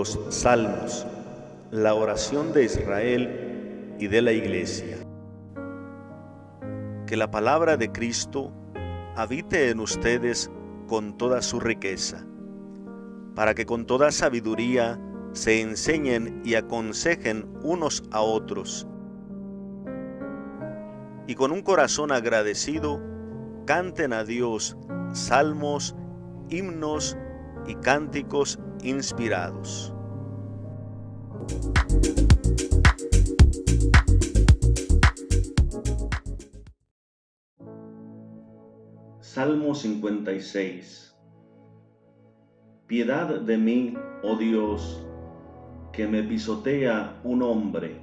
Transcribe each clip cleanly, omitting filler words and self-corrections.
Los Salmos, la oración de Israel y de la Iglesia. Que la palabra de Cristo habite en ustedes con toda su riqueza, para que con toda sabiduría se enseñen y aconsejen unos a otros, y con un corazón agradecido canten a Dios salmos, himnos y cánticos inspirados. Salmo 56. Piedad de mí, oh Dios, que me pisotea un hombre,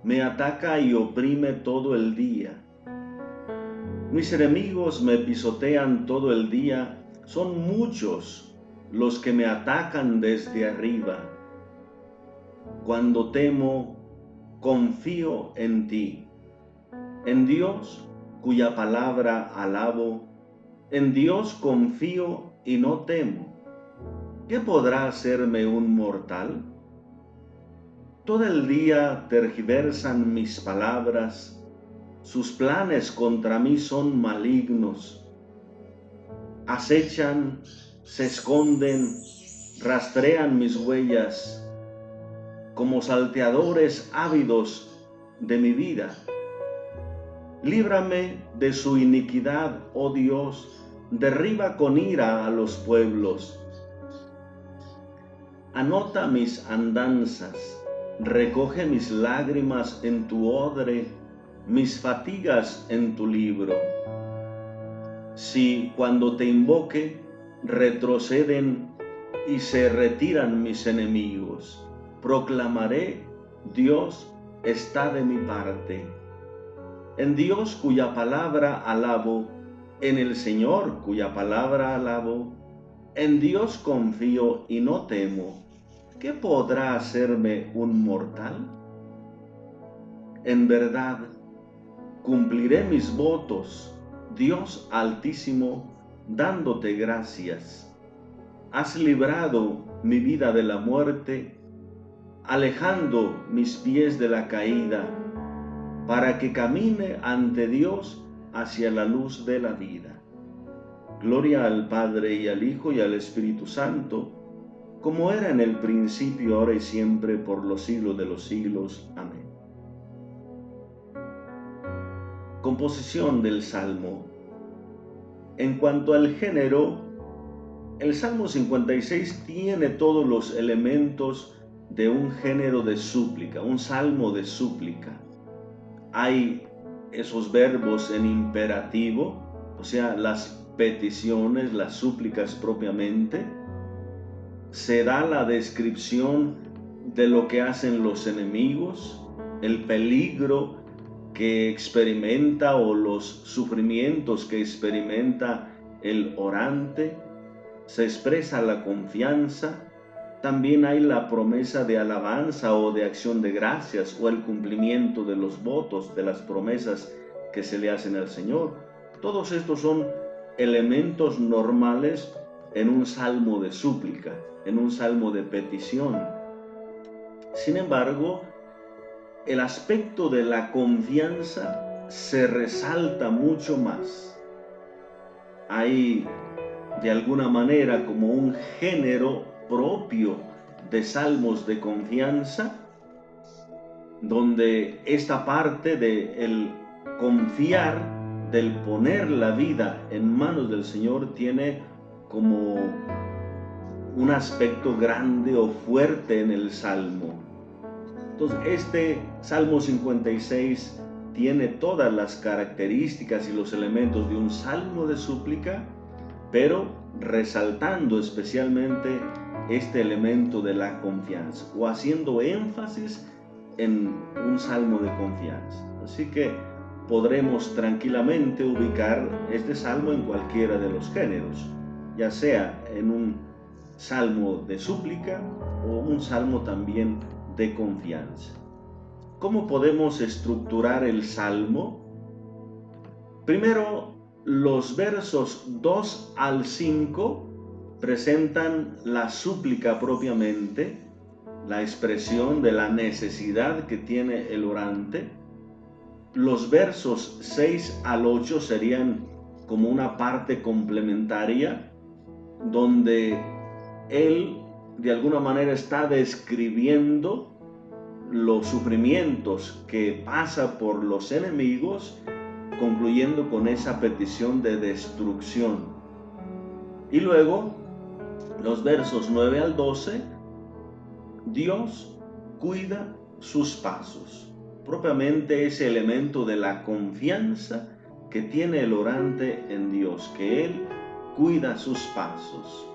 me ataca y oprime todo el día. Mis enemigos me pisotean todo el día, son muchos los que me atacan desde arriba. Cuando temo, confío en ti, en Dios cuya palabra alabo, en Dios confío y no temo. ¿Qué podrá hacerme un mortal? Todo el día tergiversan mis palabras, sus planes contra mí son malignos. Acechan, se esconden, rastrean mis huellas, como salteadores ávidos de mi vida. Líbrame de su iniquidad, oh Dios, derriba con ira a los pueblos. Anota mis andanzas, recoge mis lágrimas en tu odre, mis fatigas en tu libro. Si cuando te invoque retroceden y se retiran mis enemigos, proclamaré: Dios está de mi parte. En Dios cuya palabra alabo, en el Señor cuya palabra alabo, en Dios confío y no temo. ¿Qué podrá hacerme un mortal? En verdad, cumpliré mis votos, Dios Altísimo, dándote gracias. Has librado mi vida de la muerte, alejando mis pies de la caída, para que camine ante Dios hacia la luz de la vida. Gloria al Padre y al Hijo y al Espíritu Santo, como era en el principio, ahora y siempre, por los siglos de los siglos. Amén. Composición del Salmo. En cuanto al género, el Salmo 56 tiene todos los elementos de un género de súplica, un salmo de súplica. Hay esos verbos en imperativo, o sea, las peticiones, las súplicas propiamente. Se da la descripción de lo que hacen los enemigos, el peligro que experimenta o los sufrimientos que experimenta el orante. Se expresa la confianza. También hay la promesa de alabanza o de acción de gracias o el cumplimiento de los votos, de las promesas que se le hacen al Señor. Todos estos son elementos normales en un salmo de súplica, en un salmo de petición. Sin embargo, el aspecto de la confianza se resalta mucho más. Hay de alguna manera como un género propio de salmos de confianza, donde esta parte del confiar, del poner la vida en manos del Señor, tiene como un aspecto grande o fuerte en el salmo. Entonces, este Salmo 56 tiene todas las características y los elementos de un salmo de súplica, pero resaltando especialmente este elemento de la confianza, o haciendo énfasis en un salmo de confianza. Así que podremos tranquilamente ubicar este salmo en cualquiera de los géneros, ya sea en un salmo de súplica o un salmo también de confianza. ¿Cómo podemos estructurar el salmo? Primero, los versos 2 al 5 presentan la súplica propiamente, la expresión de la necesidad que tiene el orante. Los versos 6 al 8 serían como una parte complementaria, donde él de alguna manera está describiendo los sufrimientos que pasa por los enemigos, concluyendo con esa petición de destrucción. Y luego, los versos 9 al 12, Dios cuida sus pasos. Propiamente ese elemento de la confianza que tiene el orante en Dios, que Él cuida sus pasos.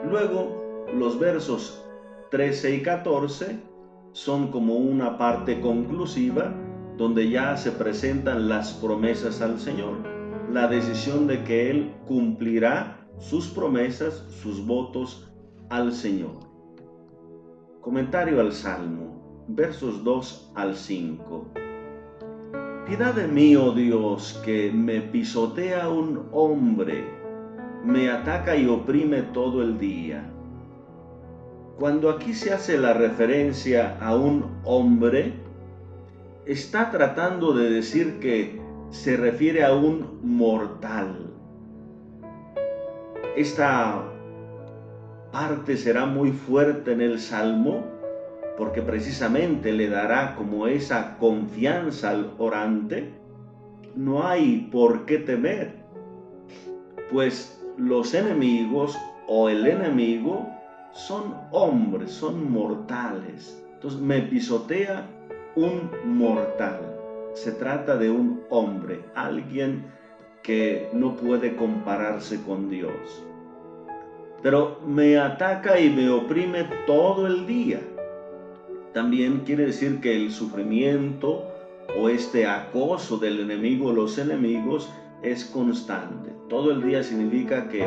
Luego, los versos 13 y 14 son como una parte conclusiva, donde ya se presentan las promesas al Señor, la decisión de que Él cumplirá sus promesas, sus votos al Señor. Comentario al Salmo, versos 2 al 5. Piedad de mí, oh Dios, que me pisotea un hombre, me ataca y oprime todo el día. Cuando aquí se hace la referencia a un hombre, está tratando de decir que se refiere a un mortal. Esta parte será muy fuerte en el Salmo, porque precisamente le dará como esa confianza al orante. No hay por qué temer, pues los enemigos o el enemigo son hombres, son mortales. Entonces me pisotea un mortal. Se trata de un hombre, alguien que no puede compararse con Dios. Pero me ataca y me oprime todo el día. También quiere decir que el sufrimiento o este acoso del enemigo, los enemigos, es constante. Todo el día significa que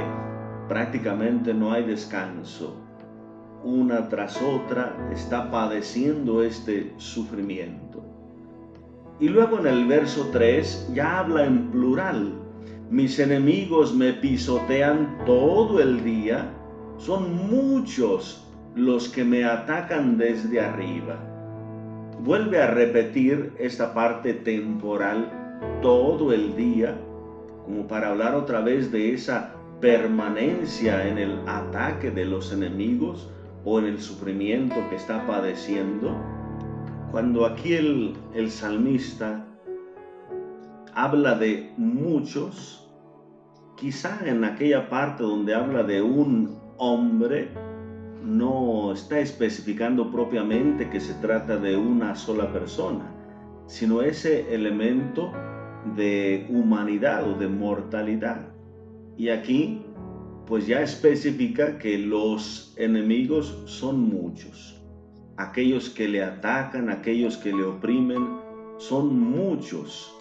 prácticamente no hay descanso. Una tras otra está padeciendo este sufrimiento. Y luego en el verso 3 ya habla en plural. Mis enemigos me pisotean todo el día, son muchos los que me atacan desde arriba. Vuelve a repetir esta parte temporal todo el día, como para hablar otra vez de esa permanencia en el ataque de los enemigos o en el sufrimiento que está padeciendo. Cuando aquí el salmista habla de muchos, quizá en aquella parte donde habla de un hombre, no está especificando propiamente que se trata de una sola persona, sino ese elemento de humanidad o de mortalidad. Y aquí pues ya especifica que los enemigos son muchos. Aquellos que le atacan, aquellos que le oprimen, son muchos.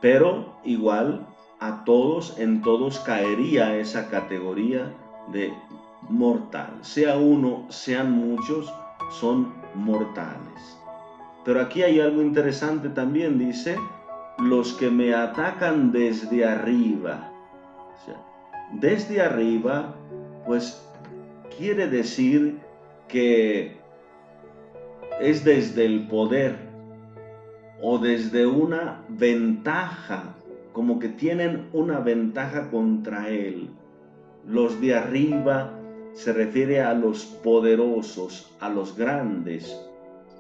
Pero igual a todos, en todos caería esa categoría de mortal. Sea uno, sean muchos, son mortales. Pero aquí hay algo interesante también, dice, los que me atacan desde arriba. O sea, desde arriba, pues quiere decir que es desde el poder o desde una ventaja, como que tienen una ventaja contra él. Los de arriba se refiere a los poderosos, a los grandes,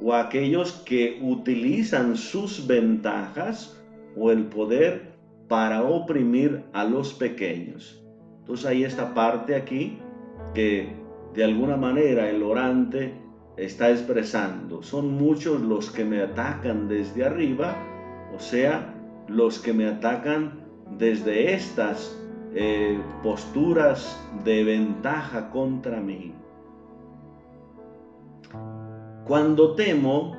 o a aquellos que utilizan sus ventajas o el poder para oprimir a los pequeños. Entonces hay esta parte aquí que de alguna manera el orante está expresando. Son muchos los que me atacan desde arriba, o sea, los que me atacan desde estas posturas de ventaja contra mí. Cuando temo,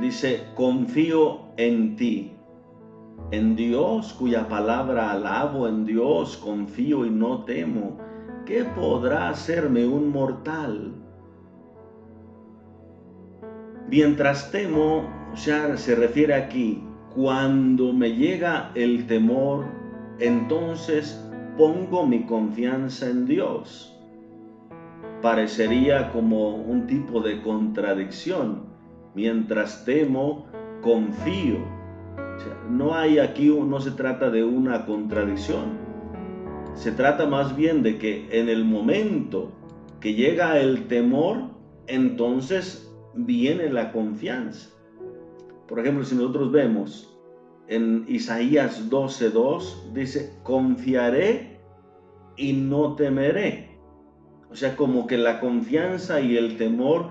dice, confío en ti, en Dios cuya palabra alabo, en Dios confío y no temo. ¿Qué podrá hacerme un mortal? Mientras temo, o sea, se refiere aquí, cuando me llega el temor, entonces pongo mi confianza en Dios. Parecería como un tipo de contradicción. Mientras temo, confío. O sea, no se trata de una contradicción. Se trata más bien de que en el momento que llega el temor, entonces viene la confianza. Por ejemplo, si nosotros vemos en Isaías 12:2, dice, confiaré y no temeré. O sea, como que la confianza y el temor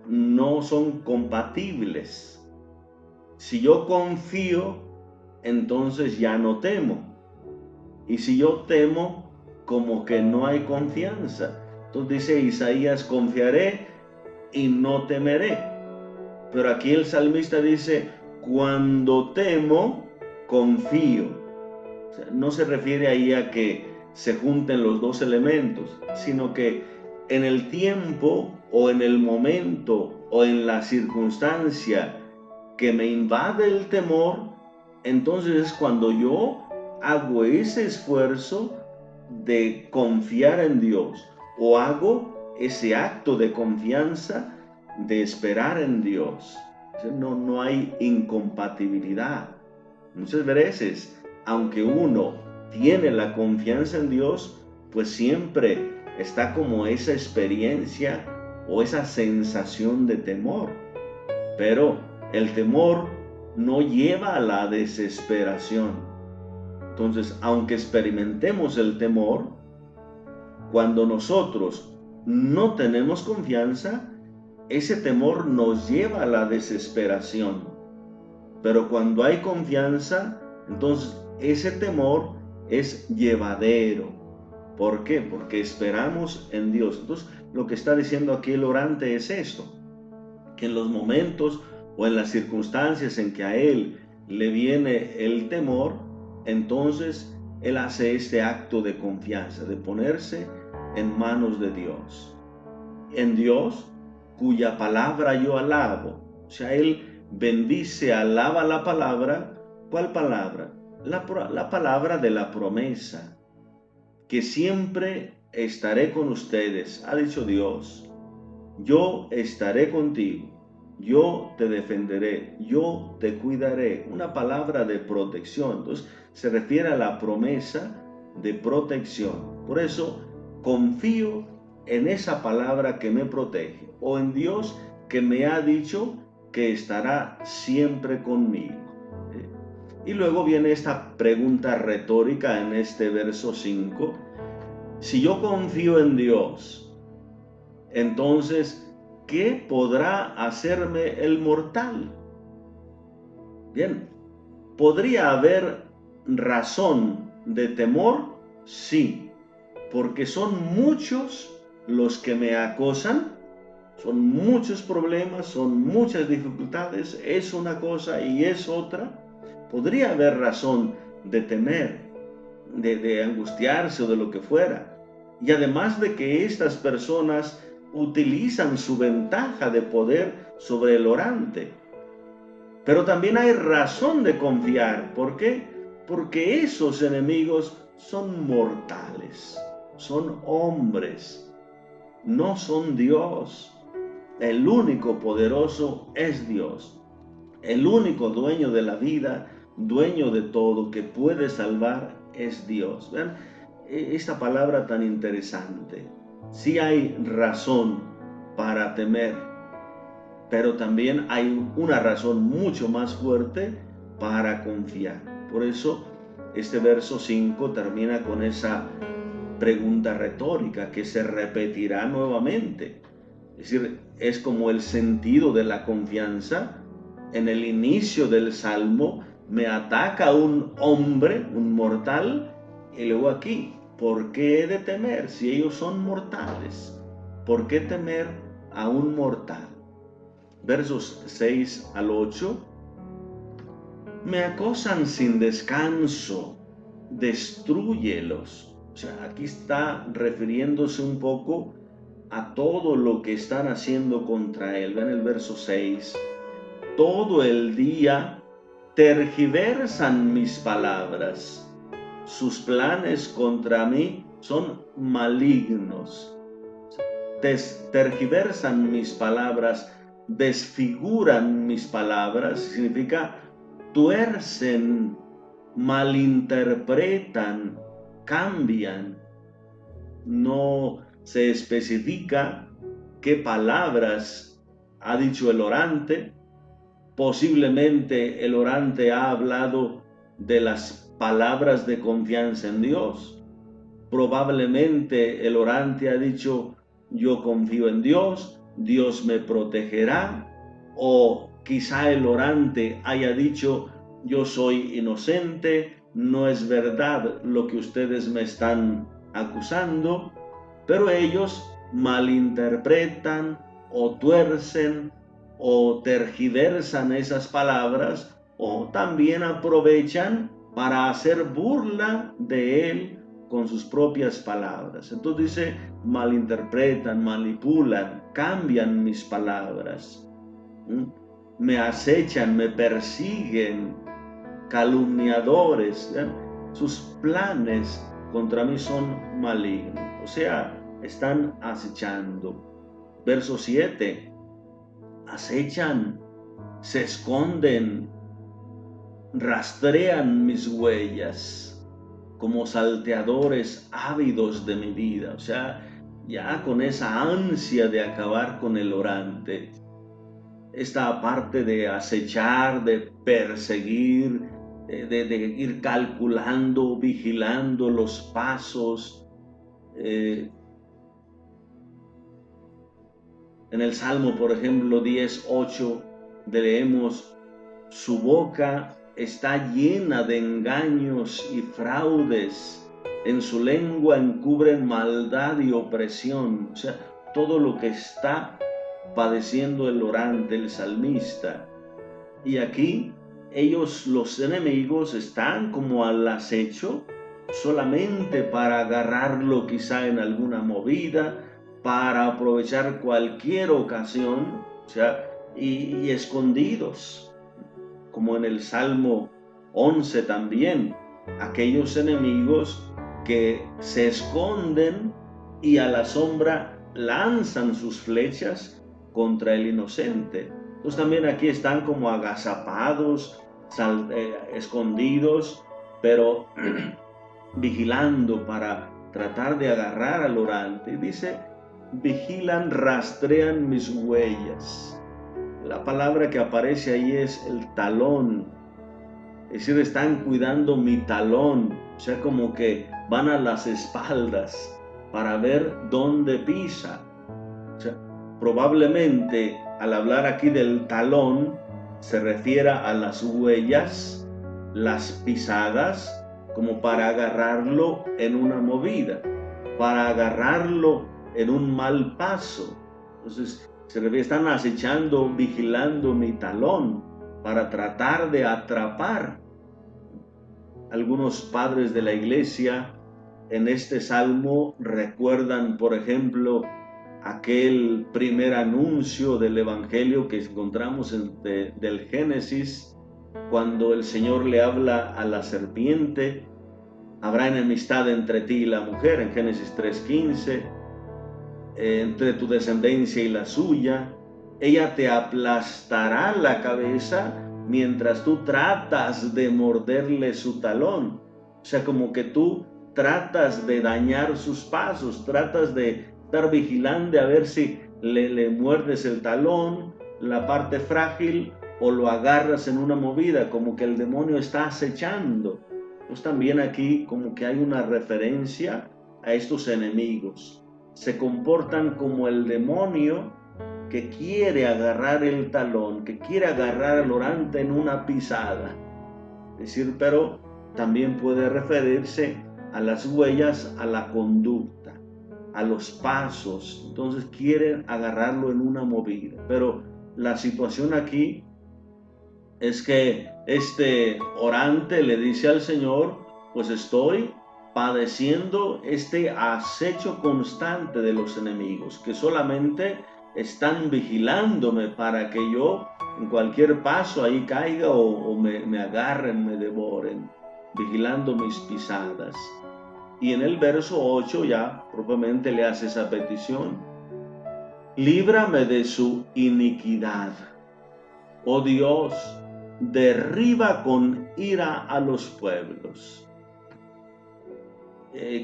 no son compatibles. Si yo confío, entonces ya no temo. Y si yo temo, como que no hay confianza. Entonces dice Isaías, confiaré y no temeré. Pero aquí el salmista dice, cuando temo, confío. O sea, no se refiere ahí a que se junten los dos elementos, sino que en el tiempo o en el momento o en la circunstancia que me invade el temor, entonces es cuando yo hago ese esfuerzo de confiar en Dios o hago ese acto de confianza de esperar en Dios. No hay incompatibilidad. Muchas veces, aunque uno tiene la confianza en Dios, pues siempre está como esa experiencia o esa sensación de temor. Pero el temor no lleva a la desesperación. Entonces, aunque experimentemos el temor, cuando nosotros no tenemos confianza, ese temor nos lleva a la desesperación. Pero cuando hay confianza, entonces ese temor es llevadero. ¿Por qué? Porque esperamos en Dios. Entonces, lo que está diciendo aquí el orante es esto, que en los momentos o en las circunstancias en que a él le viene el temor, entonces él hace este acto de confianza, de ponerse en manos de Dios. En Dios, cuya palabra yo alabo. O sea, él bendice, alaba la palabra. ¿Cuál palabra? La palabra de la promesa, que siempre estaré con ustedes, ha dicho Dios. Yo estaré contigo, yo te defenderé, yo te cuidaré. Una palabra de protección. Entonces, se refiere a la promesa de protección. Por eso, confío en esa palabra que me protege, o en Dios que me ha dicho que estará siempre conmigo. Y luego viene esta pregunta retórica en este verso 5. Si yo confío en Dios, entonces, ¿qué podrá hacerme el mortal? Bien, ¿podría haber razón de temor? Sí, porque son muchos los que me acosan, son muchos problemas, son muchas dificultades, es una cosa y es otra. Podría haber razón de temer, de angustiarse o de lo que fuera. Y además de que estas personas utilizan su ventaja de poder sobre el orante. Pero también hay razón de confiar. ¿Por qué? Porque esos enemigos son mortales, son hombres, no son Dios. El único poderoso es Dios. El único dueño de la vida, dueño de todo, que puede salvar es Dios. Vean esta palabra tan interesante. Sí hay razón para temer, pero también hay una razón mucho más fuerte para confiar. Por eso este verso 5 termina con esa pregunta retórica que se repetirá nuevamente. Es decir, es como el sentido de la confianza. En el inicio del Salmo me ataca un hombre, un mortal, y luego aquí, ¿por qué he de temer si ellos son mortales? ¿Por qué temer a un mortal? Versos 6 al 8. Me acosan sin descanso, destrúyelos. O sea, aquí está refiriéndose un poco a todo lo que están haciendo contra él. Vean el verso 6. Todo el día tergiversan mis palabras. sus planes contra mí son malignos. Tergiversan mis palabras, desfiguran mis palabras, significa tuercen, malinterpretan, cambian. No se especifica qué palabras ha dicho el orante. Posiblemente el orante ha hablado de las palabras de confianza en Dios. Probablemente el orante ha dicho: yo confío en Dios, Dios me protegerá. O quizá el orante haya dicho: yo soy inocente, no es verdad lo que ustedes me están acusando. Pero ellos malinterpretan o tuercen o tergiversan esas palabras, o también aprovechan para hacer burla de él con sus propias palabras. Entonces dice, malinterpretan, manipulan, cambian mis palabras, me acechan, me persiguen, calumniadores, ¿ya? Sus planes contra mí son malignos, o sea, están acechando. Verso 7, acechan, se esconden, rastrean mis huellas como salteadores ávidos de mi vida. O sea, ya con esa ansia de acabar con el orante, esta parte de acechar, de perseguir, de ir calculando, vigilando los pasos. En el Salmo, por ejemplo, 10:8, leemos: su boca está llena de engaños y fraudes, en su lengua encubren maldad y opresión. O sea, todo lo que está padeciendo el orante, el salmista. Y aquí ellos, los enemigos, están como al acecho solamente para agarrarlo quizá en alguna movida, para aprovechar cualquier ocasión, o sea, y escondidos, como en el Salmo 11 también, aquellos enemigos que se esconden y a la sombra lanzan sus flechas contra el inocente. Entonces también aquí están como agazapados, escondidos, pero vigilando para tratar de agarrar al orante. Dice, vigilan, rastrean mis huellas. La palabra que aparece ahí es el talón. Es decir, están cuidando mi talón. O sea, como que van a las espaldas para ver dónde pisa. O sea, probablemente al hablar aquí del talón se refiera a las huellas, las pisadas, como para agarrarlo en una movida, para agarrarlo en un mal paso. Entonces se refiere, están acechando, vigilando mi talón para tratar de atrapar. Algunos padres de la iglesia en este salmo recuerdan, por ejemplo, aquel primer anuncio del evangelio que encontramos del Génesis, cuando el Señor le habla a la serpiente: habrá enemistad entre ti y la mujer, en Génesis 3:15, entre tu descendencia y la suya, ella te aplastará la cabeza mientras tú tratas de morderle su talón. O sea, como que tú tratas de dañar sus pasos, tratas de estar vigilante a ver si le muerdes el talón, la parte frágil, o lo agarras en una movida, como que el demonio está acechando. Pues también aquí como que hay una referencia a estos enemigos. Se comportan como el demonio que quiere agarrar el talón, que quiere agarrar al orante en una pisada. Es decir, pero también puede referirse a las huellas, a la conducta, a los pasos. Entonces quieren agarrarlo en una movida. Pero la situación aquí es que este orante le dice al Señor: pues estoy padeciendo este acecho constante de los enemigos, que solamente están vigilándome para que yo en cualquier paso ahí caiga o me agarren, me devoren. vigilando mis pisadas. Y en el verso 8 ya propiamente le hace esa petición: líbrame de su iniquidad. Oh Dios, derriba con ira a los pueblos.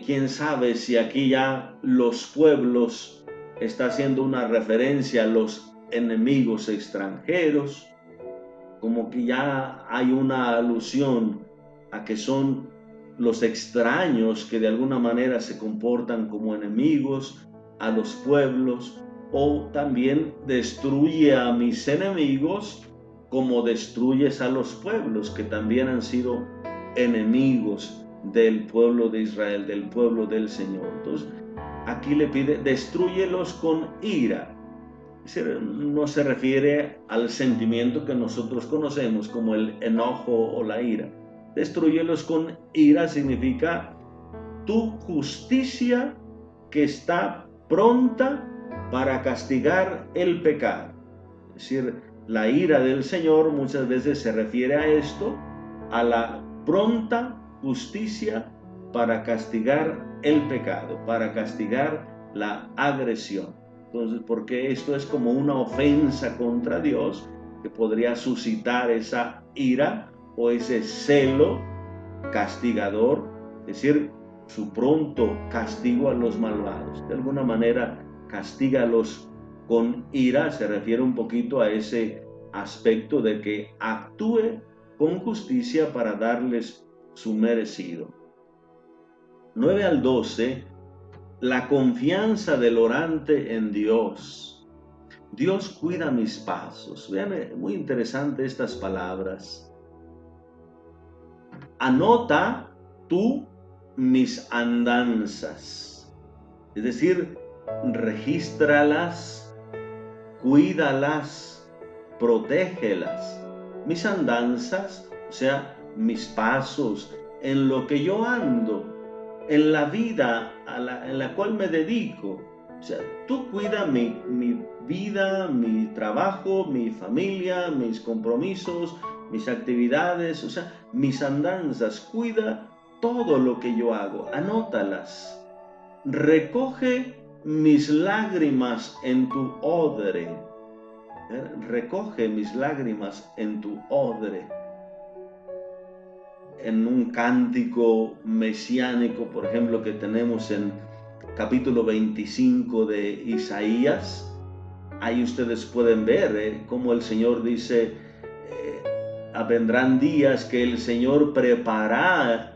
Quién sabe si aquí ya los pueblos está haciendo una referencia a los enemigos extranjeros, como que ya hay una alusión a que son los extraños que de alguna manera se comportan como enemigos a los pueblos, o también destruye a mis enemigos como destruyes a los pueblos que también han sido enemigos del pueblo de Israel, del pueblo del Señor. Entonces, aquí le pide, destrúyelos con ira. Es decir, no se refiere al sentimiento que nosotros conocemos como el enojo o la ira. Destrúyelos con ira significa tu justicia que está pronta para castigar el pecado. Es decir, la ira del Señor muchas veces se refiere a esto, a la pronta justicia para castigar el pecado, para castigar la agresión. Entonces, porque esto es como una ofensa contra Dios que podría suscitar esa ira o ese celo castigador, es decir, su pronto castigo a los malvados. De alguna manera, castígalos con ira, se refiere un poquito a ese aspecto de que actúe con justicia para darles su merecido. 9 al 12, la confianza del orante en Dios. Dios cuida mis pasos. Vean, muy interesante estas palabras. Anota tú mis andanzas. Es decir, regístralas, cuídalas, protégelas. Mis andanzas, o sea, mis pasos, en lo que yo ando, en la vida en la cual me dedico. O sea, tú cuida mi vida, mi trabajo, mi familia, mis compromisos, mis actividades, o sea, mis andanzas. Cuida todo lo que yo hago, anótalas. Recoge mis lágrimas en tu odre. Recoge mis lágrimas en tu odre. En un cántico mesiánico, por ejemplo, que tenemos en capítulo 25 de Isaías, ahí ustedes pueden ver cómo el Señor dice, vendrán días que el Señor preparará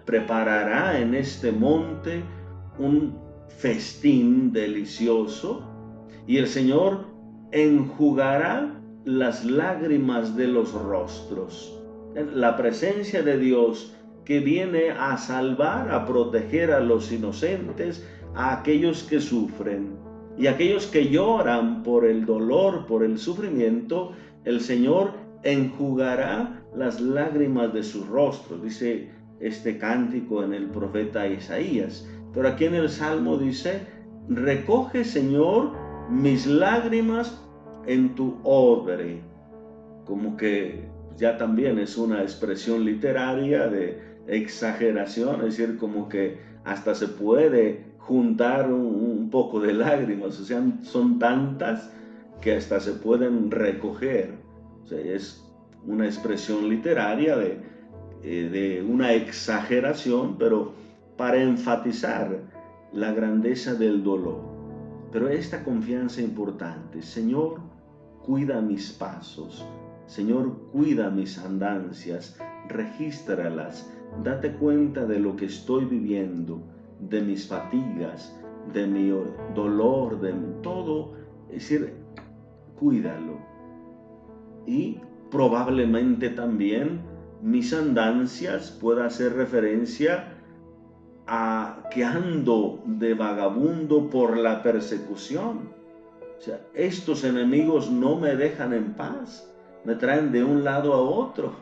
en este monte un festín delicioso, y el Señor enjugará las lágrimas de los rostros. La presencia de Dios que viene a salvar, a proteger a los inocentes, a aquellos que sufren y aquellos que lloran por el dolor, por el sufrimiento. El Señor enjugará las lágrimas de sus rostros, dice este cántico en el profeta Isaías. Pero aquí en el Salmo dice, recoge, Señor, mis lágrimas en tu odre. Como que ya también es una expresión literaria de exageración, es decir, como que hasta se puede juntar un poco de lágrimas, o sea, son tantas que hasta se pueden recoger. O sea, es una expresión literaria de una exageración, pero para enfatizar la grandeza del dolor. Pero esta confianza importante, Señor, cuida mis pasos, Señor, cuida mis andancias, regístralas, date cuenta de lo que estoy viviendo, de mis fatigas, de mi dolor, de todo, es decir, cuídalo. Y probablemente también mis andancias pueda hacer referencia a que ando de vagabundo por la persecución. O sea, estos enemigos no me dejan en paz, me traen de un lado a otro.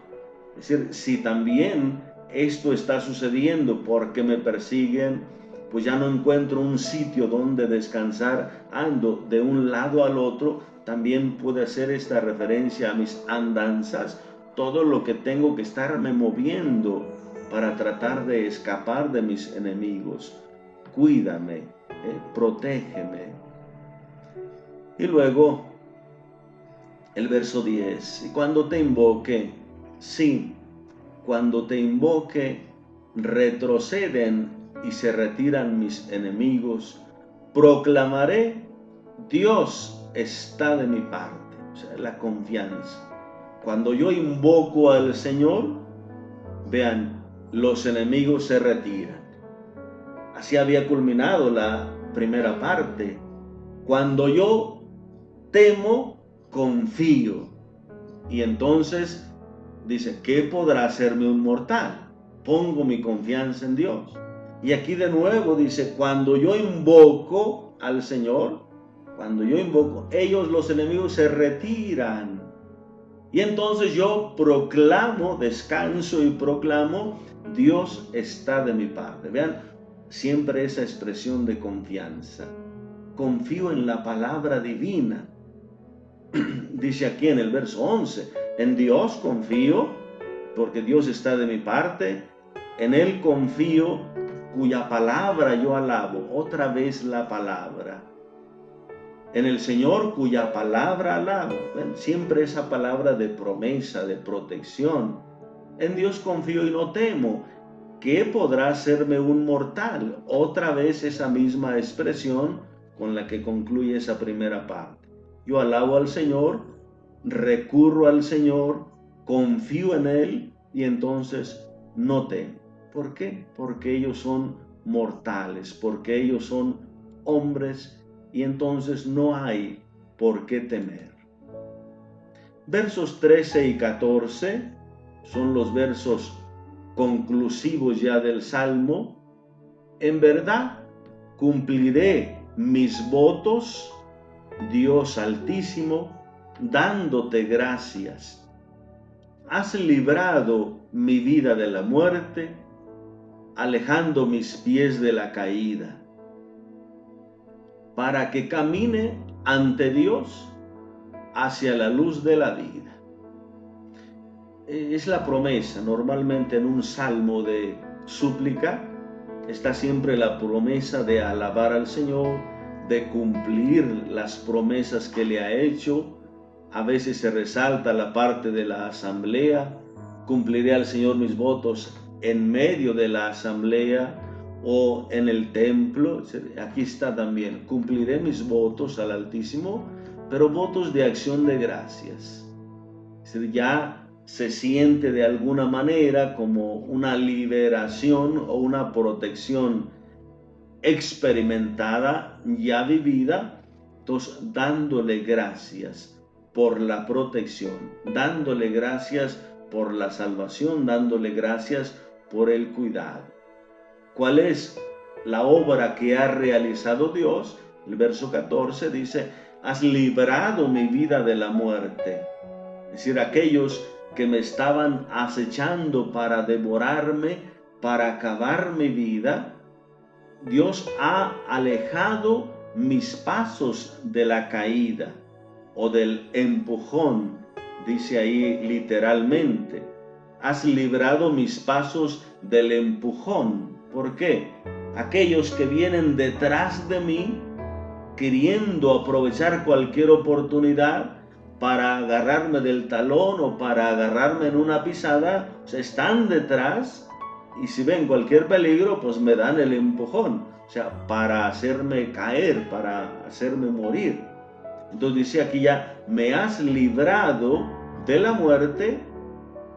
Es decir, si también esto está sucediendo porque me persiguen, pues ya no encuentro un sitio donde descansar, ando de un lado al otro, también puede hacer esta referencia a mis andanzas, todo lo que tengo que estarme moviendo para tratar de escapar de mis enemigos. Cuídame, protégeme. Y luego el verso 10, y cuando te invoque, sí, cuando te invoque, retroceden y se retiran mis enemigos, proclamaré, Dios está de mi parte. O sea, la confianza. Cuando yo invoco al Señor, vean, los enemigos se retiran. Así había culminado la primera parte. Cuando yo temo, confío. Y entonces dice, ¿qué podrá hacerme un mortal? Pongo mi confianza en Dios. Y aquí de nuevo dice, cuando yo invoco al Señor, cuando yo invoco, ellos, los enemigos, se retiran. Y entonces yo proclamo, descanso y proclamo, Dios está de mi parte. Vean, siempre esa expresión de confianza. Confío en la palabra divina. Dice aquí en el verso 11, en Dios confío, porque Dios está de mi parte, en Él confío, cuya palabra yo alabo. Otra vez la palabra. En el Señor, cuya palabra alabo. ¿Ven? Siempre esa palabra de promesa, de protección. En Dios confío y no temo. ¿Qué podrá hacerme un mortal? Otra vez esa misma expresión con la que concluye esa primera parte. Yo alabo al Señor, recurro al Señor, confío en Él y entonces no temo. ¿Por qué? Porque ellos son mortales, porque ellos son hombres y entonces no hay por qué temer. Versos 13 y 14 son los versos conclusivos ya del Salmo. En verdad cumpliré mis votos, Dios Altísimo, dándote gracias. Has librado mi vida de la muerte, alejando mis pies de la caída, para que camine ante Dios hacia la luz de la vida. Es la promesa. Normalmente en un salmo de súplica está siempre la promesa de alabar al Señor, de cumplir las promesas que le ha hecho. A veces se resalta la parte de la asamblea, cumpliré al Señor mis votos en medio de la asamblea o en el templo. Aquí está también, cumpliré mis votos al Altísimo, pero votos de acción de gracias. Ya se siente de alguna manera como una liberación o una protección experimentada, ya vivida, entonces dándole gracias por la protección, dándole gracias por la salvación, dándole gracias por el cuidado. ¿Cuál es la obra que ha realizado Dios? El verso 14 dice, has librado mi vida de la muerte. Es decir, aquellos que me estaban acechando para devorarme, para acabar mi vida, Dios ha alejado mis pasos de la caída o del empujón, dice ahí literalmente. Has librado mis pasos del empujón. ¿Por qué? Aquellos que vienen detrás de mí, queriendo aprovechar cualquier oportunidad para agarrarme del talón o para agarrarme en una pisada, están detrás y si ven cualquier peligro, pues me dan el empujón, o sea, para hacerme caer, para hacerme morir. Entonces dice aquí ya, me has librado de la muerte,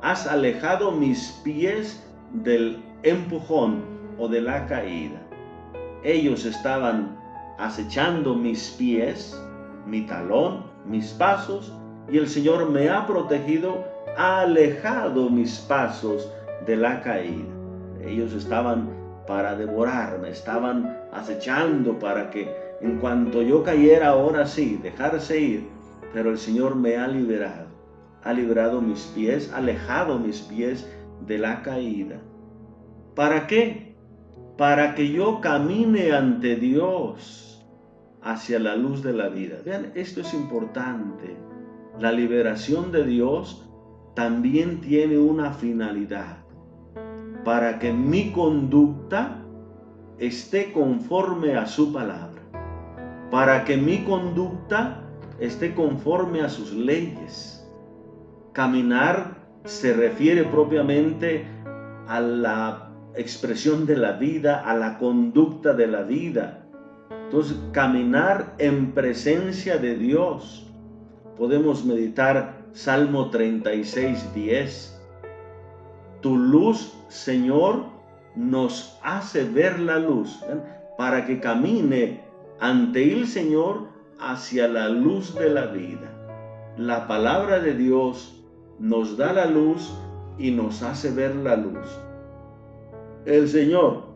has alejado mis pies del empujón o de la caída. Ellos estaban acechando mis pies, mi talón, mis pasos, y el Señor me ha protegido, ha alejado mis pasos de la caída. Ellos estaban para devorarme, estaban acechando para que en cuanto yo cayera, ahora sí, dejarse ir, pero el Señor me ha librado mis pies, alejado mis pies de la caída. ¿Para qué? Para que yo camine ante Dios hacia la luz de la vida. Vean, esto es importante. La liberación de Dios también tiene una finalidad. para que mi conducta esté conforme a su palabra, para que mi conducta esté conforme a sus leyes. Caminar se refiere propiamente a la expresión de la vida, a la conducta de la vida. Entonces, caminar en presencia de Dios. Podemos meditar Salmo 36:10. Tu luz, Señor, nos hace ver la luz, para que camine ante el Señor hacia la luz de la vida. La palabra de Dios nos da la luz y nos hace ver la luz. El Señor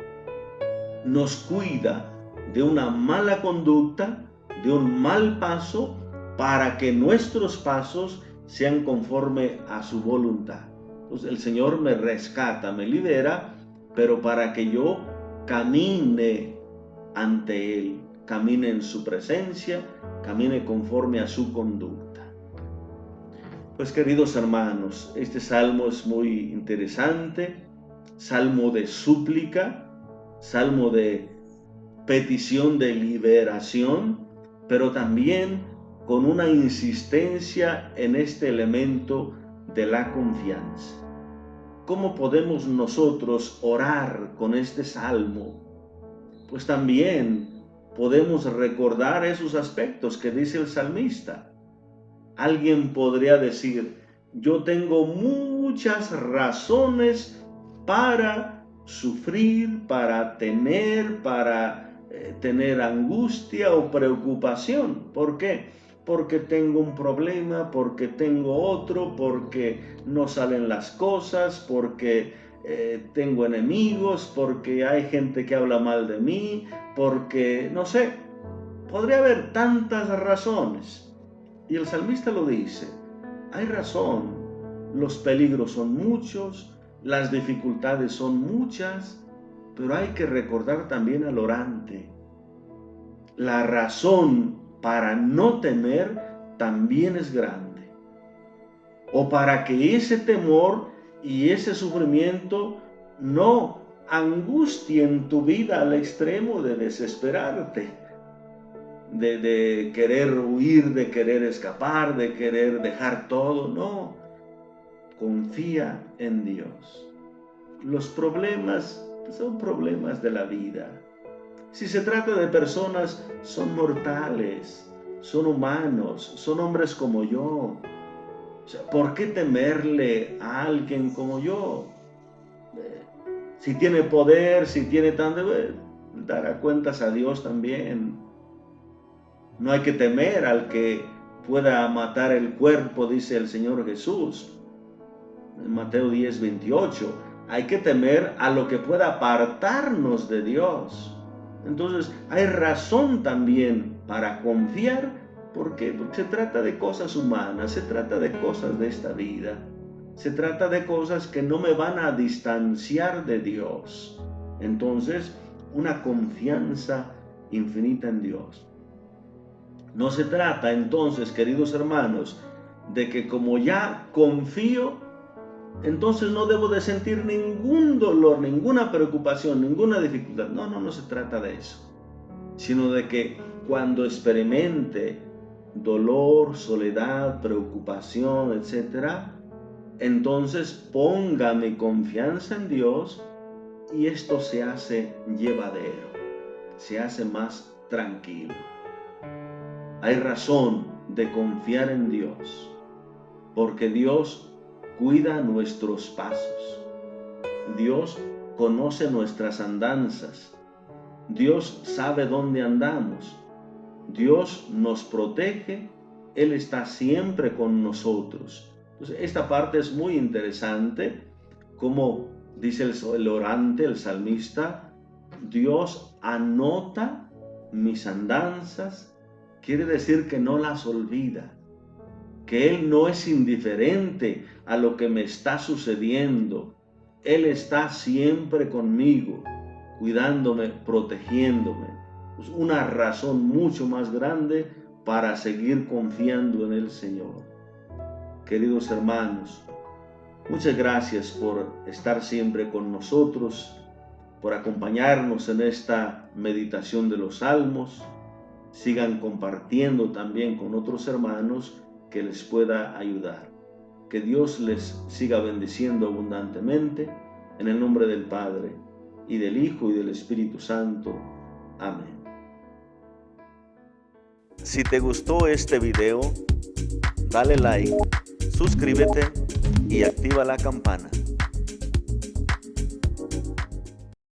nos cuida de una mala conducta, de un mal paso, para que nuestros pasos sean conforme a su voluntad. Entonces el Señor me rescata, me libera, pero para que yo camine ante Él, camine en su presencia, camine conforme a su conducta. Pues queridos hermanos, este salmo es muy interesante, salmo de súplica, salmo de petición de liberación, pero también con una insistencia en este elemento de la confianza. ¿Cómo podemos nosotros orar con este salmo? Pues también podemos recordar esos aspectos que dice el salmista. Alguien podría decir, yo tengo muchas razones para sufrir, para tener angustia o preocupación. ¿Por qué? Porque tengo un problema, porque tengo otro, porque no salen las cosas, porque tengo enemigos, porque hay gente que habla mal de mí, porque, no sé, podría haber tantas razones. Y el salmista lo dice, hay razón, los peligros son muchos, las dificultades son muchas, pero hay que recordar también al orante. La razón para no temer también es grande. O para que ese temor y ese sufrimiento no angustien tu vida al extremo de desesperarte, de querer huir, de querer escapar, de querer dejar todo. No, confía en Dios. Los problemas son problemas de la vida. Si se trata de personas, son mortales, son humanos, son hombres como yo. O sea, ¿por qué temerle a alguien como yo? Si tiene poder, si tiene tanto, dará cuentas a Dios también. No hay que temer al que pueda matar el cuerpo, dice el Señor Jesús. En Mateo 10:28. Hay que temer a lo que pueda apartarnos de Dios. Entonces hay razón también para confiar. ¿Por qué? Porque se trata de cosas humanas, se trata de cosas de esta vida. Se trata de cosas que no me van a distanciar de Dios. Entonces, una confianza infinita en Dios. No se trata entonces, queridos hermanos, de que como ya confío, entonces no debo de sentir ningún dolor, ninguna preocupación, ninguna dificultad. No se trata de eso. Sino de que cuando experimente dolor, soledad, preocupación, etc., entonces ponga mi confianza en Dios y esto se hace llevadero, se hace más tranquilo. Hay razón de confiar en Dios, porque Dios cuida nuestros pasos. Dios conoce nuestras andanzas. Dios sabe dónde andamos. Dios nos protege. Él está siempre con nosotros. Entonces, esta parte es muy interesante, como dice el orante, el salmista, Dios anota mis andanzas. Quiere decir que no las olvida, que Él no es indiferente a lo que me está sucediendo. Él está siempre conmigo, cuidándome, protegiéndome. Pues una razón mucho más grande para seguir confiando en el Señor. Queridos hermanos, Muchas gracias por estar siempre con nosotros, por acompañarnos en esta meditación de los Salmos. Sigan compartiendo también con otros hermanos que les pueda ayudar. Que Dios les siga bendiciendo abundantemente, en el nombre del Padre, y del Hijo, y del Espíritu Santo. Amén. Si te gustó este video, dale like, suscríbete y activa la campana.